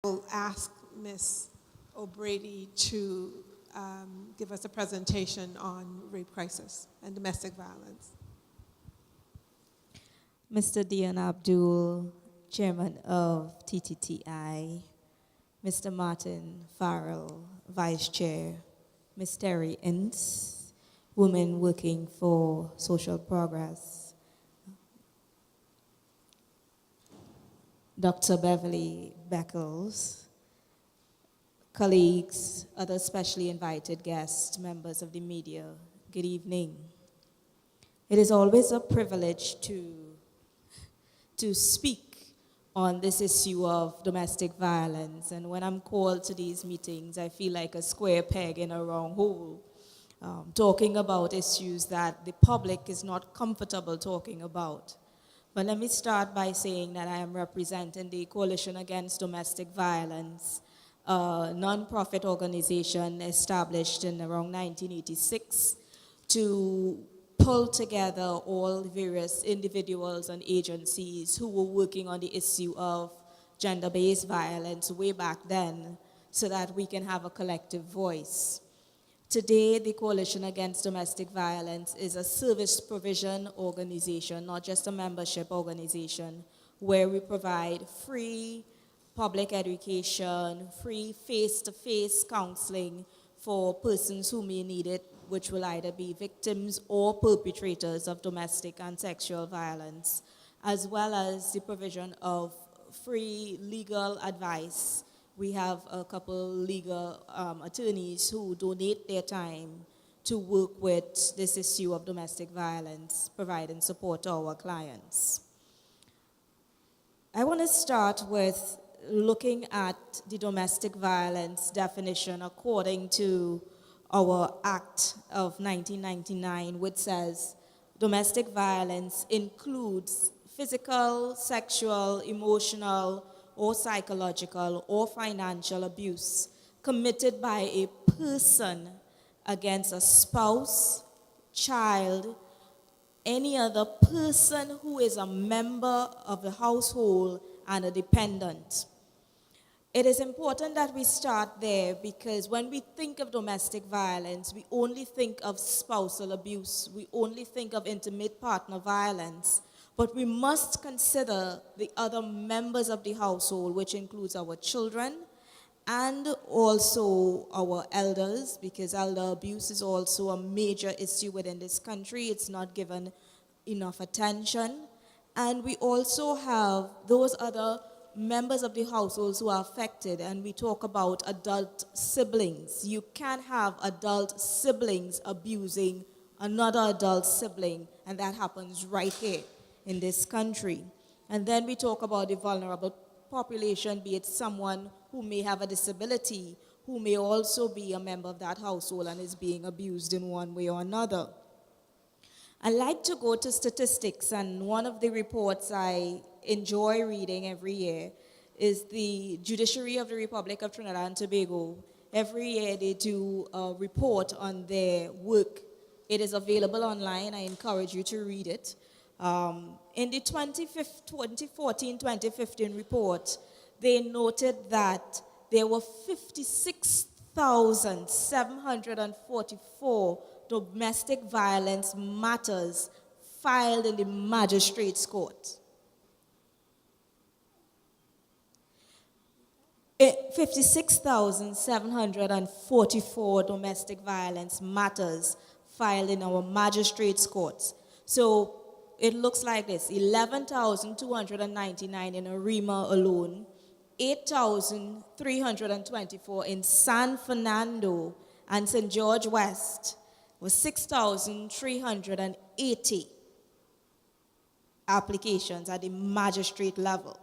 will ask Ms. O'Brady to give us a presentation on rape crisis and domestic violence. Mr. Dian Abdul, Chairman of TTTI, Mr. Martin Farrell, Vice Chair, Ms. Terry Ince, Women Working for Social Progress, Dr. Beverly Beckles, colleagues, other specially invited guests, members of the media, good evening. It is always a privilege to speak on this issue of domestic violence, and when I'm called to these meetings, I feel like a square peg in a round hole, talking about issues that the public is not comfortable talking about. But let me start by saying that I am representing the Coalition Against Domestic Violence, a non-profit organization established in around 1986 to pull together all various individuals and agencies who were working on the issue of gender-based violence way back then so that we can have a collective voice. Today, the Coalition Against Domestic Violence is a service provision organization, not just a membership organization, where we provide free public education, free face-to-face counseling for persons who may need it, which will either be victims or perpetrators of domestic and sexual violence, as well as the provision of free legal advice. We have a couple legal attorneys who donate their time to work with this issue of domestic violence, providing support to our clients. I want to start with looking at the domestic violence definition according to our Act of 1999, which says domestic violence includes physical, sexual, emotional, or psychological or financial abuse committed by a person against a spouse, child, any other person who is a member of the household and a dependent. It is important that we start there because when we think of domestic violence, we only think of spousal abuse, we only think of intimate partner violence, but we must consider the other members of the household, which includes our children and also our elders, because elder abuse is also a major issue within this country. It's not given enough attention. And we also have those other members of the households who are affected, and we talk about adult siblings. You can't have adult siblings abusing another adult sibling, and that happens right here in this country. And then we talk about the vulnerable population, be it someone who may have a disability, who may also be a member of that household and is being abused in one way or another. I like to go to statistics, and one of the reports I enjoy reading every year is the Judiciary of the Republic of Trinidad and Tobago. Every year they do a report on their work. It is available online. I encourage you to read it. In the 2014-2015 report, they noted that there were 56,744 domestic violence matters filed in the magistrates' court. 56,744 domestic violence matters filed in our magistrates' courts. So it looks like this: 11,299 in Arima alone, 8,324 in San Fernando and St. George West, was 6,380 applications at the magistrate level.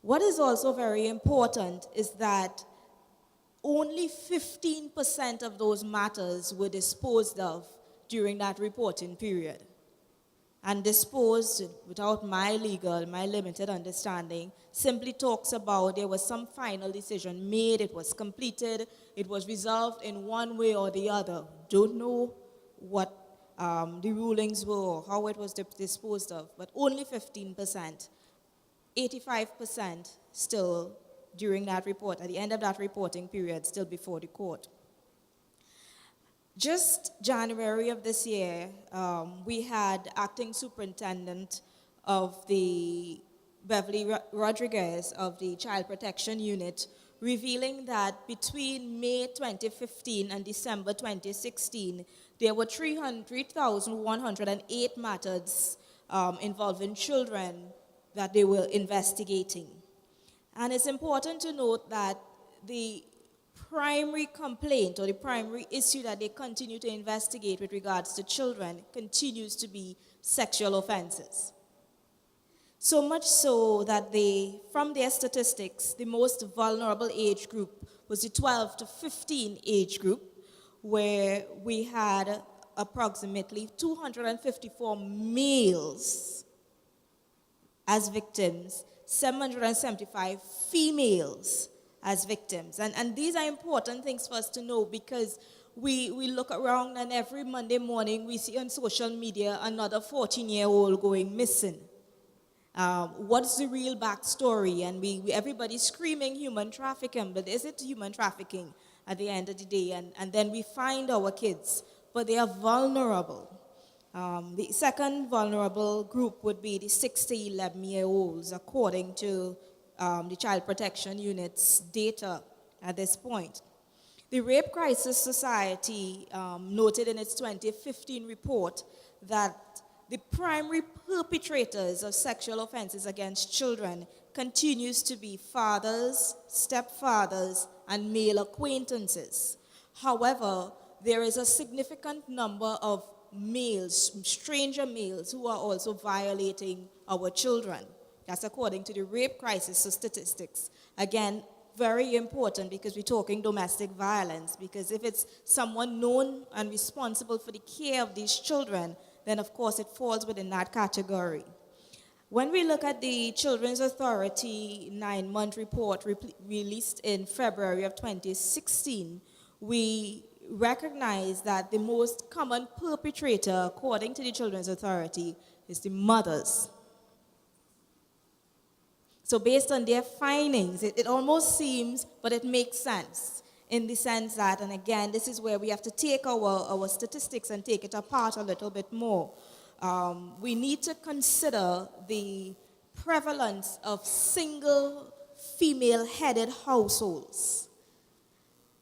What is also very important is that only 15% of those matters were disposed of during that reporting period. And disposed, without my limited understanding, simply talks about there was some final decision made, it was completed, it was resolved in one way or the other. Don't know what the rulings were or how it was disposed of, but only 15%. 85% still during that report, at the end of that reporting period, still before the court. Just January of this year, we had acting superintendent of the Beverly Rodriguez of the Child Protection Unit revealing that between May 2015 and December 2016, there were 3,108 matters involving children that they were investigating. And it's important to note that the primary complaint or the primary issue that they continue to investigate with regards to children continues to be sexual offenses. So much so that from their statistics, the most vulnerable age group was the 12 to 15 age group, where we had approximately 254 males as victims, 775 females as victims. And these are important things for us to know, because we look around and every Monday morning we see on social media another 14-year-old going missing. What's the real backstory? And everybody's screaming human trafficking, but is it human trafficking at the end of the day? And then we find our kids, but they are vulnerable. The second vulnerable group would be the 6 to 11-year-olds, according to the Child Protection Unit's data at this point. The Rape Crisis Society noted in its 2015 report that the primary perpetrators of sexual offenses against children continues to be fathers, stepfathers, and male acquaintances. However, there is a significant number of males, stranger males, who are also violating our children. That's according to the Rape Crisis statistics. Again, very important, because we're talking domestic violence, because if it's someone known and responsible for the care of these children, then of course it falls within that category. When we look at the Children's Authority 9-month report released in February of 2016, we recognize that the most common perpetrator, according to the Children's Authority, is the mothers. So based on their findings, it almost seems, but it makes sense, in the sense that, and again, this is where we have to take our statistics and take it apart a little bit more. We need to consider the prevalence of single female-headed households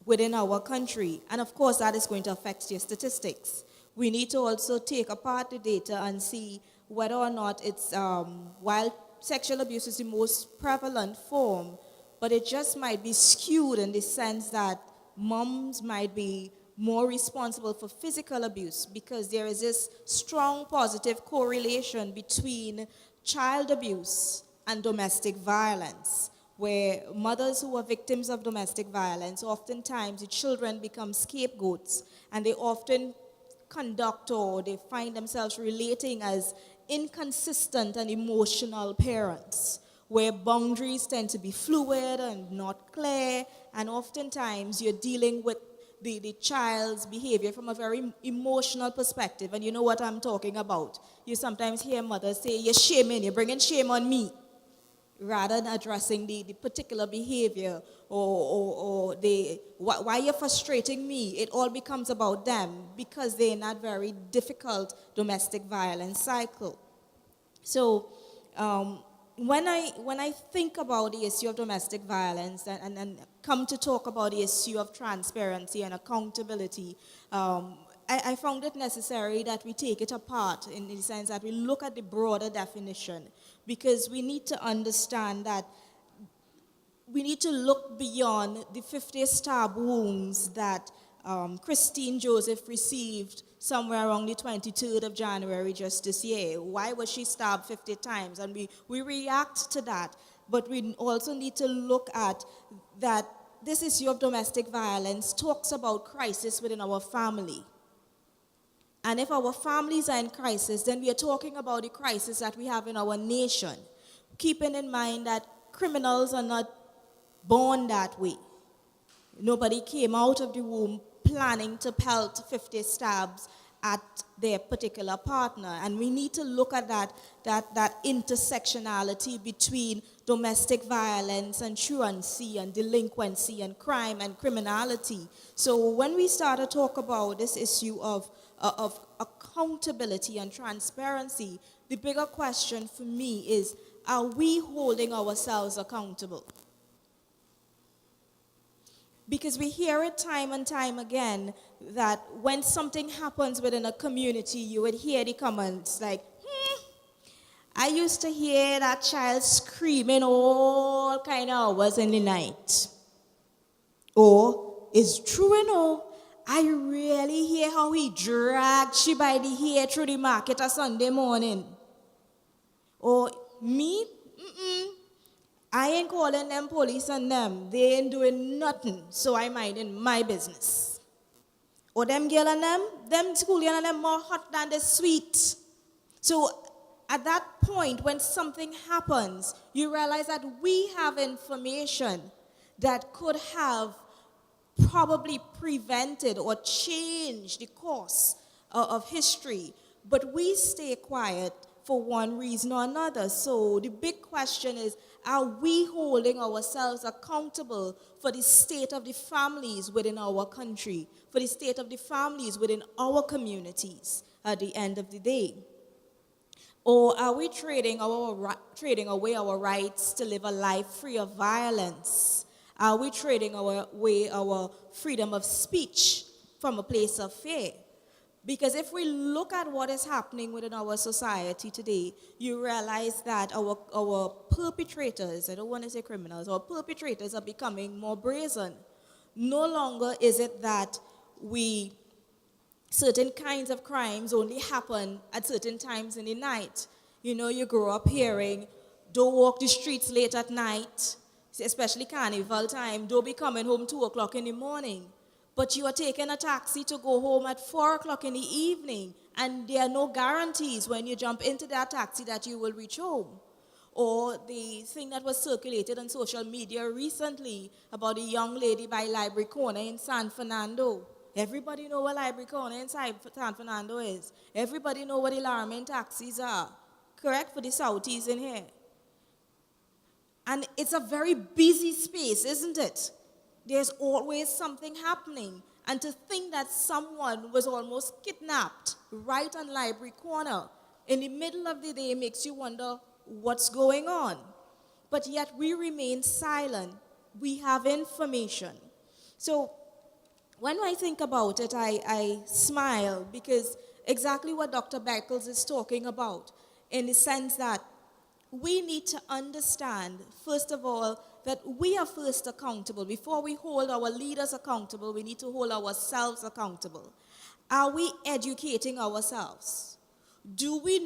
within our country. And of course, that is going to affect your statistics. We need to also take apart the data and see whether or not it's, while sexual abuse is the most prevalent form, but it just might be skewed in the sense that moms might be more responsible for physical abuse, because there is this strong positive correlation between child abuse and domestic violence, where mothers who are victims of domestic violence, oftentimes the children become scapegoats, and they often conduct or they find themselves relating as inconsistent and emotional parents, where boundaries tend to be fluid and not clear, and oftentimes you're dealing with the child's behavior from a very emotional perspective. And you know what I'm talking about. You sometimes hear mothers say, you're shaming, you're bringing shame on me, rather than addressing the particular behavior or why you're frustrating me. It all becomes about them, because they're in that very difficult domestic violence cycle. So when I think about the issue of domestic violence and come to talk about the issue of transparency and accountability, I found it necessary that we take it apart in the sense that we look at the broader definition, because we need to understand that we need to look beyond the 50 stab wounds that Christine Joseph received somewhere around the 23rd of January just this year. Why was she stabbed 50 times? And we react to that. But we also need to look at that this issue of domestic violence talks about crisis within our family. And if our families are in crisis, then we are talking about the crisis that we have in our nation, keeping in mind that criminals are not born that way. Nobody came out of the womb planning to pelt 50 stabs at their particular partner. And we need to look at that intersectionality between domestic violence and truancy and delinquency and crime and criminality. So when we start to talk about this issue of accountability and transparency, the bigger question for me is, are we holding ourselves accountable? Because we hear it time and time again that when something happens within a community, you would hear the comments like, I used to hear that child screaming all kind of hours in the night. Or, it's true and all, I really hear how he dragged she by the hair through the market on Sunday morning. Or, me, I ain't calling them police and them. They ain't doing nothing, so I minding my business. Or them girl and them school girl and them more hot than the sweet. So at that point, when something happens, you realize that we have information that could have probably prevented or changed the course of history, but we stay quiet for one reason or another. So the big question is, are we holding ourselves accountable for the state of the families within our country, for the state of the families within our communities at the end of the day? Or are we trading away our rights to live a life free of violence? Are we trading away our freedom of speech from a place of fear? Because if we look at what is happening within our society today, you realize that our perpetrators, I don't want to say criminals, our perpetrators are becoming more brazen. No longer is it that certain kinds of crimes only happen at certain times in the night. You know, you grow up hearing, don't walk the streets late at night, especially carnival time, don't be coming home 2 o'clock in the morning. But you are taking a taxi to go home at 4 o'clock in the evening, and there are no guarantees when you jump into that taxi that you will reach home. Or the thing that was circulated on social media recently about a young lady by Library Corner in San Fernando. Everybody know what Library Corner in San Fernando is. Everybody know what alarming taxis are. Correct? For the Southeast in here. And it's a very busy space, isn't it? There's always something happening. And to think that someone was almost kidnapped right on Library Corner in the middle of the day makes you wonder what's going on. But yet we remain silent. We have information. So when I think about it, I smile because exactly what Dr. Beckles is talking about, in the sense that we need to understand, first of all, that we are first accountable. Before we hold our leaders accountable, we need to hold ourselves accountable. Are we educating ourselves? Do we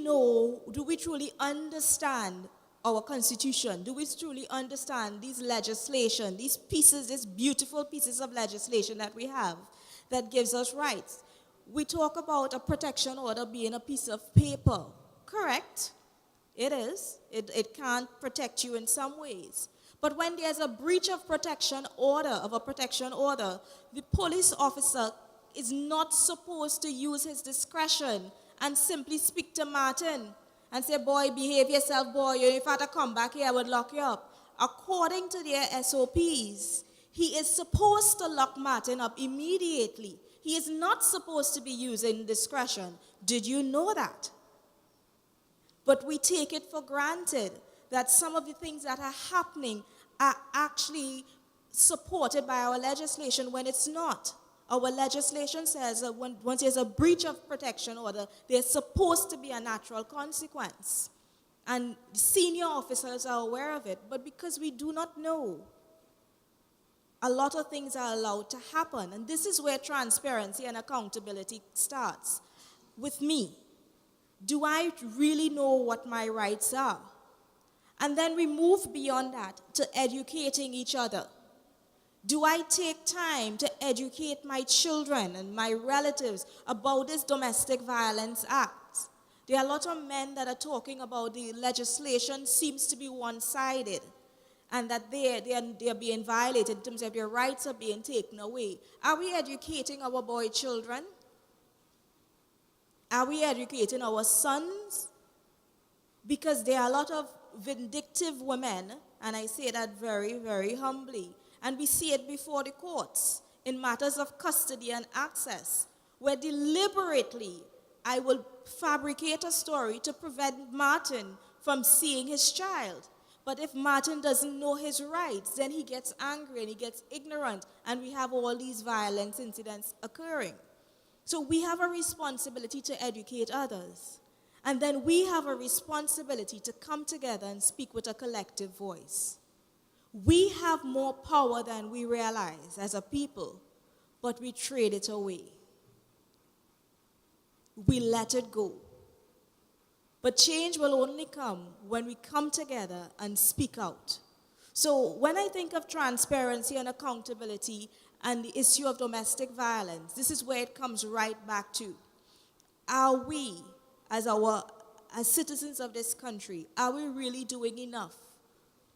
truly understand our Constitution? Do we truly understand these legislation, these beautiful pieces of legislation that we have that gives us rights? We talk about a protection order being a piece of paper. Correct. It is. It can't protect you in some ways. But when there's a breach of a protection order, the police officer is not supposed to use his discretion and simply speak to Martin and say, boy, behave yourself, boy, if I had to come back here, I would lock you up. According to their SOPs, he is supposed to lock Martin up immediately. He is not supposed to be using discretion. Did you know that? But we take it for granted that some of the things that are happening are actually supported by our legislation when it's not. Our legislation says that once there's a breach of protection order, there's supposed to be a natural consequence. And senior officers are aware of it, but because we do not know, a lot of things are allowed to happen. And this is where transparency and accountability starts. With me, do I really know what my rights are? And then we move beyond that to educating each other. Do I take time to educate my children and my relatives about this Domestic Violence Act? There are a lot of men that are talking about the legislation seems to be one-sided and that they are being violated in terms of their rights are being taken away. Are we educating our boy children? Are we educating our sons? Because there are a lot of vindictive women, and I say that very, very humbly, and we see it before the courts in matters of custody and access, where deliberately I will fabricate a story to prevent Martin from seeing his child. But if Martin doesn't know his rights, then he gets angry and he gets ignorant, and we have all these violence incidents occurring. So we have a responsibility to educate others. And then we have a responsibility to come together and speak with a collective voice. We have more power than we realize as a people, but we trade it away. We let it go. But change will only come when we come together and speak out. So when I think of transparency and accountability and the issue of domestic violence, this is where it comes right back to. Are we, as citizens of this country, are we really doing enough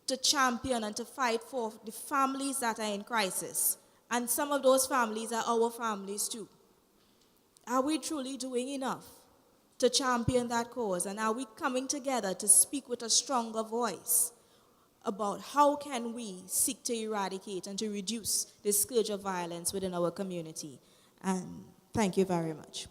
to champion and to fight for the families that are in crisis? And some of those families are our families too. Are we truly doing enough to champion that cause? And are we coming together to speak with a stronger voice about how can we seek to eradicate and to reduce the scourge of violence within our community? And thank you very much.